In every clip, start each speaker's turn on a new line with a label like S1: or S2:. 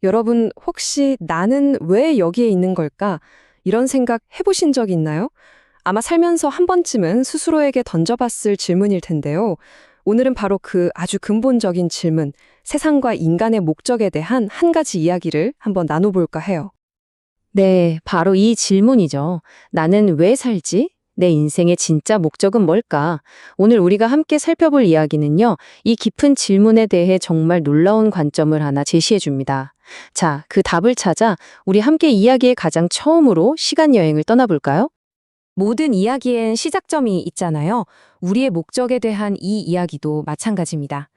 S1: 여러분, 혹시 나는 왜 여기에 있는 걸까? 이런 생각 해보신 적 있나요? 아마 살면서 한 번쯤은 스스로에게 던져봤을 질문일 텐데요. 오늘은 바로 그 아주 근본적인 질문, 세상과 인간의 목적에 대한 한 가지 이야기를 한번 나눠볼까 해요.
S2: 네, 바로 이 질문이죠. 나는 왜 살지? 내 인생의 진짜 목적은 뭘까? 오늘 우리가 함께 살펴볼 이야기는요, 이 깊은 질문에 대해 정말 놀라운 관점을 하나 제시해 줍니다. 자, 그 답을 찾아 우리 함께 이야기의 가장 처음으로 시간 여행을 떠나볼까요?
S3: 모든 이야기엔 시작점이 있잖아요. 우리의 목적에 대한 이 이야기도 마찬가지입니다.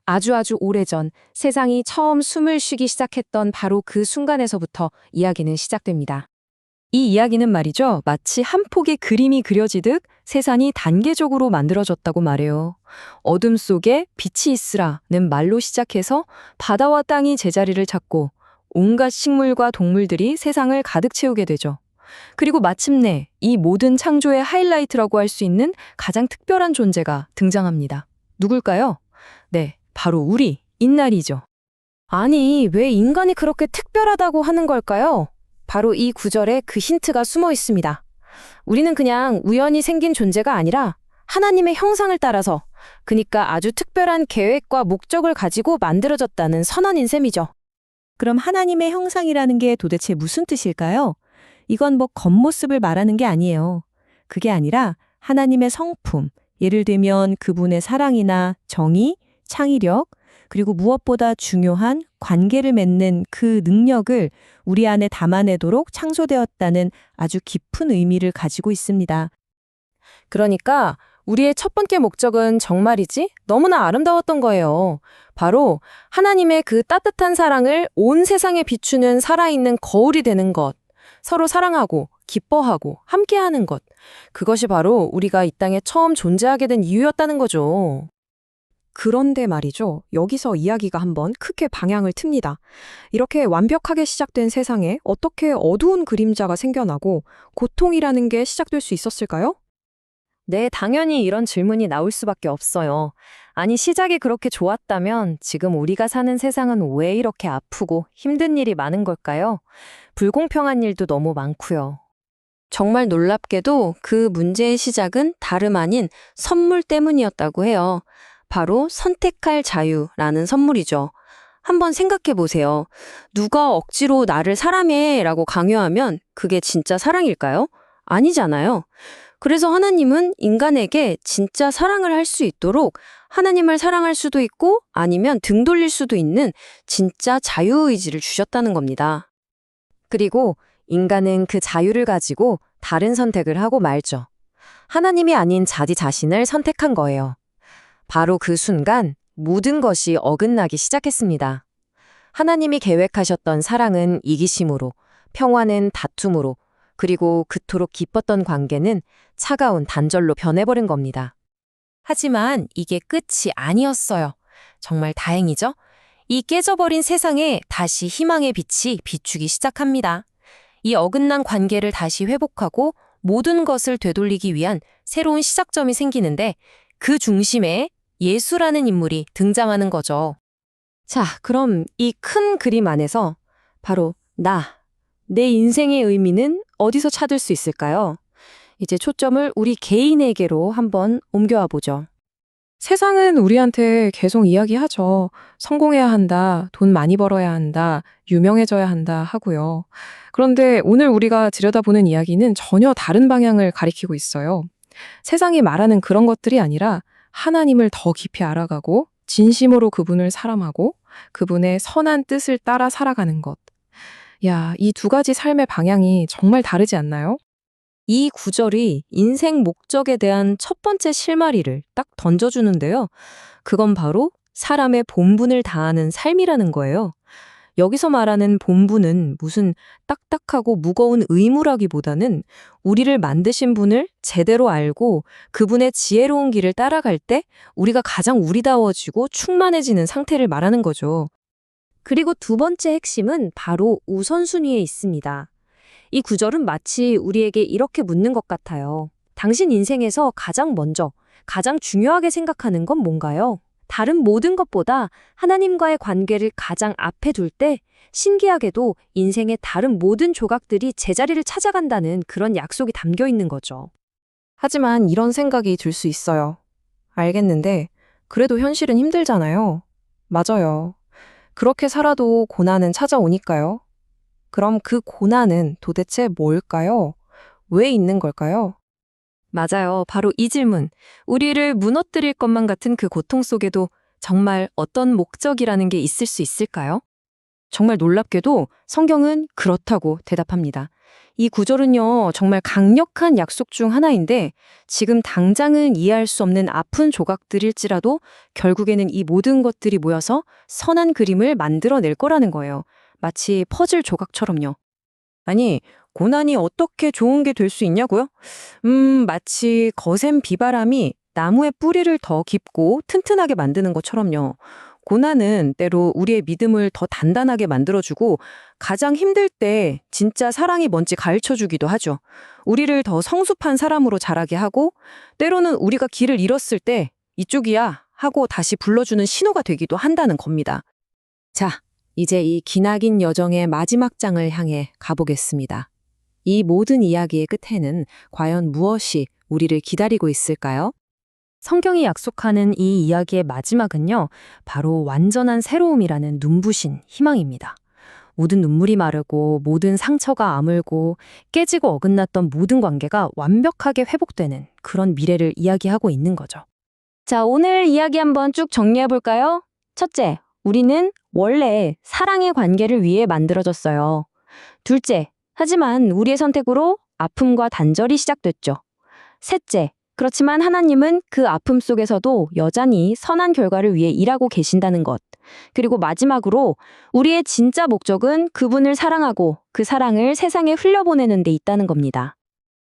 S3: 아주 오래전 세상이 처음 숨을 쉬기 시작했던 바로 그 순간에서부터 이야기는 시작됩니다.
S1: 이 이야기는 말이죠, 마치 한 폭의 그림이 그려지듯 세상이 단계적으로 만들어졌다고 말해요. 어둠 속에 빛이 있으라는 말로 시작해서 바다와 땅이 제자리를 찾고 온갖 식물과 동물들이 세상을 가득 채우게 되죠. 그리고 마침내 이 모든 창조의 하이라이트라고 할 수 있는 가장 특별한 존재가 등장합니다. 누굴까요? 네, 바로 우리, 인날이죠.
S3: 아니, 왜 인간이 그렇게 특별하다고 하는 걸까요? 바로 이 구절에 그 힌트가 숨어 있습니다. 우리는 그냥 우연히 생긴 존재가 아니라 하나님의 형상을 따라서, 그러니까 아주 특별한 계획과 목적을 가지고 만들어졌다는 선언인 셈이죠.
S4: 그럼 하나님의 형상이라는 게 도대체 무슨 뜻일까요? 이건 뭐 겉모습을 말하는 게 아니에요. 그게 아니라 하나님의 성품, 예를 들면 그분의 사랑이나 정의, 창의력, 그리고 무엇보다 중요한 관계를 맺는 그 능력을 우리 안에 담아내도록 창조되었다는 아주 깊은 의미를 가지고 있습니다.
S3: 그러니까 우리의 첫 번째 목적은 정말이지 너무나 아름다웠던 거예요. 바로 하나님의 그 따뜻한 사랑을 온 세상에 비추는 살아있는 거울이 되는 것. 서로 사랑하고 기뻐하고 함께하는 것. 그것이 바로 우리가 이 땅에 처음 존재하게 된 이유였다는 거죠.
S1: 그런데 말이죠. 여기서 이야기가 한번 크게 방향을 틉니다. 이렇게 완벽하게 시작된 세상에 어떻게 어두운 그림자가 생겨나고 고통이라는 게 시작될 수 있었을까요?
S3: 네, 당연히 이런 질문이 나올 수밖에 없어요. 아니, 시작이 그렇게 좋았다면 지금 우리가 사는 세상은 왜 이렇게 아프고 힘든 일이 많은 걸까요? 불공평한 일도 너무 많고요.
S2: 정말 놀랍게도 그 문제의 시작은 다름 아닌 선물 때문이었다고 해요. 바로 선택할 자유라는 선물이죠. 한번 생각해 보세요. 누가 억지로 나를 사랑해 라고 강요하면 그게 진짜 사랑일까요? 아니잖아요. 그래서 하나님은 인간에게 진짜 사랑을 할 수 있도록 하나님을 사랑할 수도 있고 아니면 등 돌릴 수도 있는 진짜 자유의지를 주셨다는 겁니다. 그리고 인간은 그 자유를 가지고 다른 선택을 하고 말죠. 하나님이 아닌 자기 자신을 선택한 거예요. 바로 그 순간 모든 것이 어긋나기 시작했습니다. 하나님이 계획하셨던 사랑은 이기심으로, 평화는 다툼으로, 그리고 그토록 기뻤던 관계는 차가운 단절로 변해버린 겁니다.
S3: 하지만 이게 끝이 아니었어요. 정말 다행이죠? 이 깨져버린 세상에 다시 희망의 빛이 비추기 시작합니다. 이 어긋난 관계를 다시 회복하고 모든 것을 되돌리기 위한 새로운 시작점이 생기는데 그 중심에 예수라는 인물이 등장하는 거죠.
S1: 자, 그럼 이 큰 그림 안에서 바로 내 인생의 의미는 어디서 찾을 수 있을까요? 이제 초점을 우리 개인에게로 한번 옮겨와 보죠. 세상은 우리한테 계속 이야기하죠. 성공해야 한다, 돈 많이 벌어야 한다, 유명해져야 한다 하고요. 그런데 오늘 우리가 들여다보는 이야기는 전혀 다른 방향을 가리키고 있어요. 세상이 말하는 그런 것들이 아니라 하나님을 더 깊이 알아가고 진심으로 그분을 사랑하고 그분의 선한 뜻을 따라 살아가는 것. 야, 이 두 가지 삶의 방향이 정말 다르지 않나요? 이 구절이 인생 목적에 대한 첫 번째 실마리를 딱 던져주는데요. 그건 바로 사람의 본분을 다하는 삶이라는 거예요. 여기서 말하는 본분은 무슨 딱딱하고 무거운 의무라기보다는 우리를 만드신 분을 제대로 알고 그분의 지혜로운 길을 따라갈 때 우리가 가장 우리다워지고 충만해지는 상태를 말하는 거죠. 그리고 두 번째 핵심은 바로 우선순위에 있습니다. 이 구절은 마치 우리에게 이렇게 묻는 것 같아요. 당신 인생에서 가장 먼저, 가장 중요하게 생각하는 건 뭔가요? 다른 모든 것보다 하나님과의 관계를 가장 앞에 둘 때 신기하게도 인생의 다른 모든 조각들이 제자리를 찾아간다는 그런 약속이 담겨 있는 거죠.
S2: 하지만 이런 생각이 들 수 있어요. 알겠는데, 그래도 현실은 힘들잖아요. 맞아요. 그렇게 살아도 고난은 찾아오니까요. 그럼 그 고난은 도대체 뭘까요? 왜 있는 걸까요?
S1: 맞아요. 바로 이 질문. 우리를 무너뜨릴 것만 같은 그 고통 속에도 정말 어떤 목적이라는 게 있을 수 있을까요? 정말 놀랍게도 성경은 그렇다고 대답합니다. 이 구절은요, 정말 강력한 약속 중 하나인데 지금 당장은 이해할 수 없는 아픈 조각들일지라도 결국에는 이 모든 것들이 모여서 선한 그림을 만들어낼 거라는 거예요. 마치 퍼즐 조각처럼요. 아니, 고난이 어떻게 좋은 게 될 수 있냐고요? 마치 거센 비바람이 나무의 뿌리를 더 깊고 튼튼하게 만드는 것처럼요. 고난은 때로 우리의 믿음을 더 단단하게 만들어주고 가장 힘들 때 진짜 사랑이 뭔지 가르쳐주기도 하죠. 우리를 더 성숙한 사람으로 자라게 하고 때로는 우리가 길을 잃었을 때 이쪽이야 하고 다시 불러주는 신호가 되기도 한다는 겁니다. 자, 이제 이 기나긴 여정의 마지막 장을 향해 가보겠습니다. 이 모든 이야기의 끝에는 과연 무엇이 우리를 기다리고 있을까요? 성경이 약속하는 이 이야기의 마지막은요, 바로 완전한 새로움이라는 눈부신 희망입니다. 모든 눈물이 마르고 모든 상처가 아물고 깨지고 어긋났던 모든 관계가 완벽하게 회복되는 그런 미래를 이야기하고 있는 거죠. 자, 오늘 이야기 한번 쭉 정리해 볼까요? 첫째, 우리는 원래 사랑의 관계를 위해 만들어졌어요. 둘째, 하지만 우리의 선택으로 아픔과 단절이 시작됐죠. 셋째, 그렇지만 하나님은 그 아픔 속에서도 여전히 선한 결과를 위해 일하고 계신다는 것. 그리고 마지막으로 우리의 진짜 목적은 그분을 사랑하고 그 사랑을 세상에 흘려보내는 데 있다는 겁니다.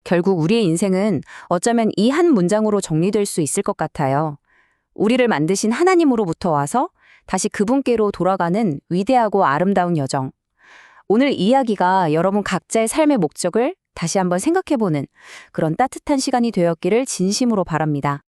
S1: 결국 우리의 인생은 어쩌면 이 한 문장으로 정리될 수 있을 것 같아요. 우리를 만드신 하나님으로부터 와서 다시 그분께로 돌아가는 위대하고 아름다운 여정. 오늘 이야기가 여러분 각자의 삶의 목적을 다시 한번 생각해보는 그런 따뜻한 시간이 되었기를 진심으로 바랍니다.